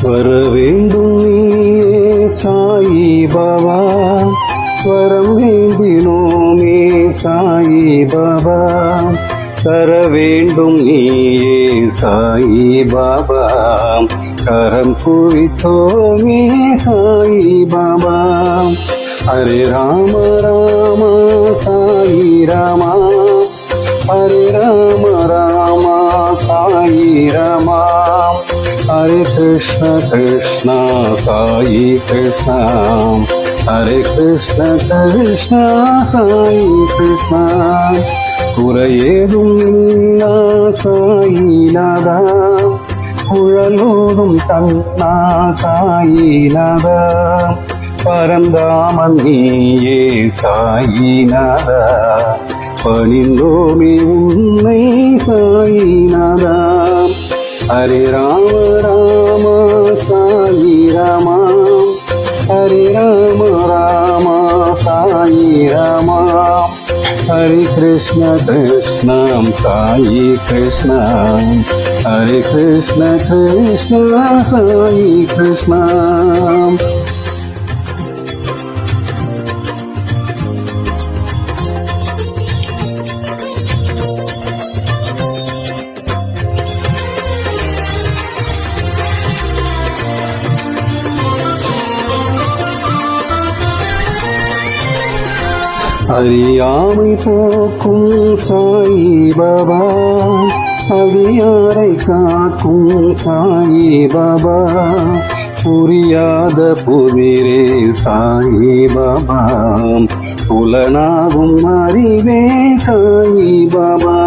வர வேண்டும் நீயே சாயி பாபா, வரம் வேண்டினோமே சாயி பாபா, தர வேண்டும் நீயே சாயி பாபா, கரம் குவித்தோமே சாயி பாபா. ஹரே ராம ராம சாயி ராமா, ஹரே ராம ராம சாயி ராமா, ஹரே கிருஷ்ண கிருஷ்ண சாயி கிருஷ்ணா, ஹரே கிருஷ்ண கிருஷ்ண சாயி கிருஷ்ணா. குறையேதும் இல்லா சாயிநாதா, குழலோடும் கண்ணா சாயிநாதா, பரந்தாமன் நீயே சாயிநாதா, பணிந்தோமே உன்னை சாயிநாதா. ஹரே ராம ராம சாயி ராமா, ஹரே ராம ராம சாயி ராமா, ஹரே கிருஷ்ண கிருஷ்ண சாயி கிருஷ்ணா, ஹரே கிருஷ்ண கிருஷ்ண சாயி கிருஷ்ணா. அறியாமை போக்கும் சாயி பாபா, அடியாரை காக்கும் சாயி பாபா, புரியாத புதிரே சாயி பாபா, புலனாகும் அறிவே சாயி பாபா.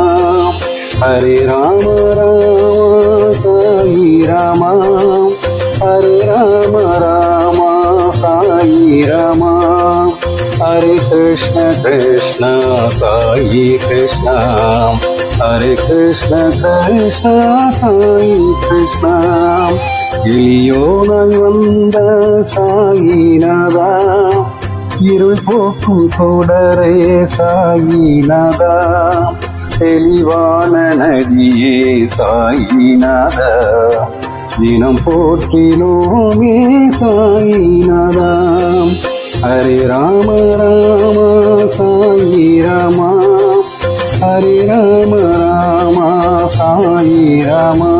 ஹரே ராம ராம சாயி ராமா, ஹரே ராம ராம சாயி ராமா, ஹரே கிருஷ்ண கிருஷ்ண சாயி கிருஷ்ணா, ஹரே கிருஷ்ண கிருஷ்ண சாயி கிருஷ்ணா. எளியோனாய் வந்த சாயிநாதா, இருள் போக்கும் சுடரே சாயிநாதா, தெளிவான நதியே சாயிநாதா, தினம் போற்றினோமே சாயிநாதா. ஹரே ராம ராம சாயி ராமா, ஹரே ராம ராம சாயி ராமா,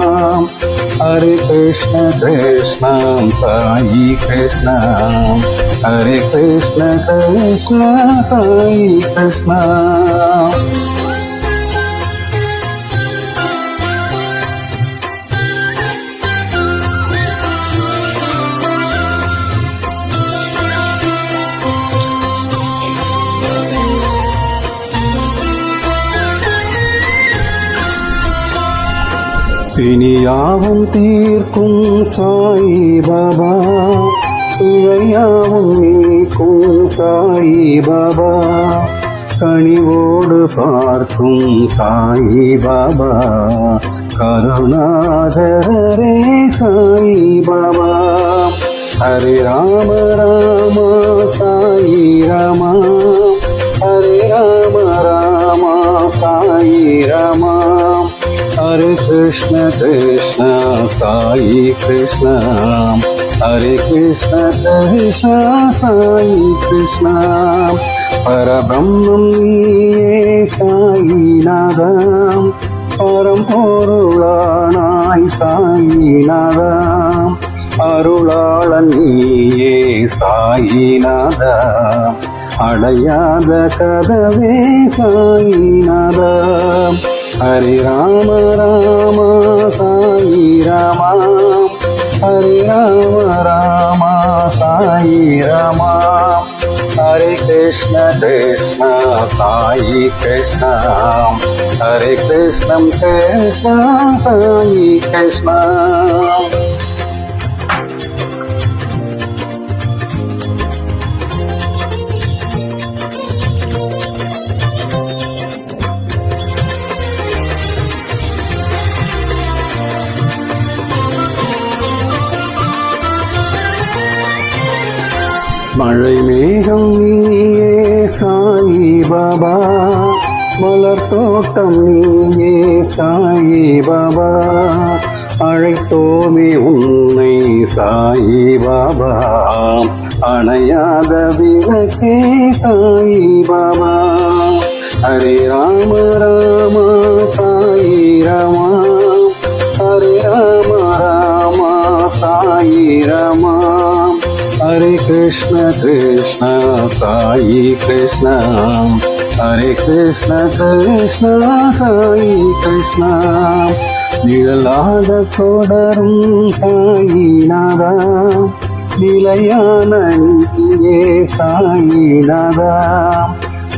ஹரே கிருஷ்ண கிருஷ்ண சாயி கிருஷ்ணா, ஹரே கிருஷ்ண கிருஷ்ண சாயி கிருஷ்ணா. பிணியாவும் தீர்க்கும் சாயி பாபா, இழையாவும் நீக்கும் சாயி பாபா, கனிவோடு பார்க்கும் சாயி பாபா, கருணாகரரே சாயி பாபா. ஹரே ராம ராம சாயி ராமா, ஹரே ராம ராம சாயி ராமா, ஹரே கிருஷ்ண கிருஷ்ண சாயி கிருஷ்ணா, ஹரே கிருஷ்ண கிருஷ்ண சாயி கிருஷ்ணா. பரபிரம்மம் நீயே சாயிநாதா, பரம்பொருளானாய் சாயிநாதா, அருளாளன் நீயே சாயிநாதா, அடையாத கதவே சாயிநாதா. ஹரே ராம ராம சாயி ராமா, ஹரே ராம ராம சாயி ராமா, ஹரே கிருஷ்ண கிருஷ்ண சாயி கிருஷ்ணா, ஹரே கிருஷ்ண கிருஷ்ண சாயி கிருஷ்ணா. மழை மேகம் நீயே சாயி பாபா, மலர் தோட்டம் நீயே சாயி பாபா, அழைத்தோமே உன்னை சாயி பாபா, அணையாத விளக்கே சாயி பாபா. ஹரே ராம ராம சாயி ராமா, ஹரே ராம ராம சாயி ராமா, ஹரே கிருஷ்ண கிருஷ்ண சாயி கிருஷ்ண, ஹரே கிருஷ்ண கிருஷ்ண சாயி கிருஷ்ண. நிழலாக தொடரும் சாயிநாதா, நிலையான நீயே சாயிநாதா,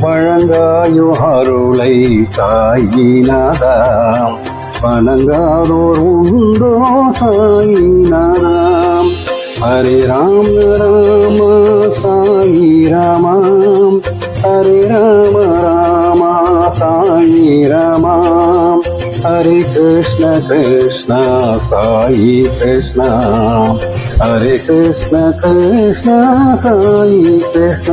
வழங்காயோ அருளை சாயிநாதா, வணங்காதோர் உண்டோ சாயிநாதா. ஹரே ராம ராம சாயி ராமா, ஹரே ராம ராம சாயி ராமா, ஹரே கிருஷ்ண கிருஷ்ண சாயி கிருஷ்ண, ஹரே கிருஷ்ண கிருஷ்ண சாயி கிருஷ்ண.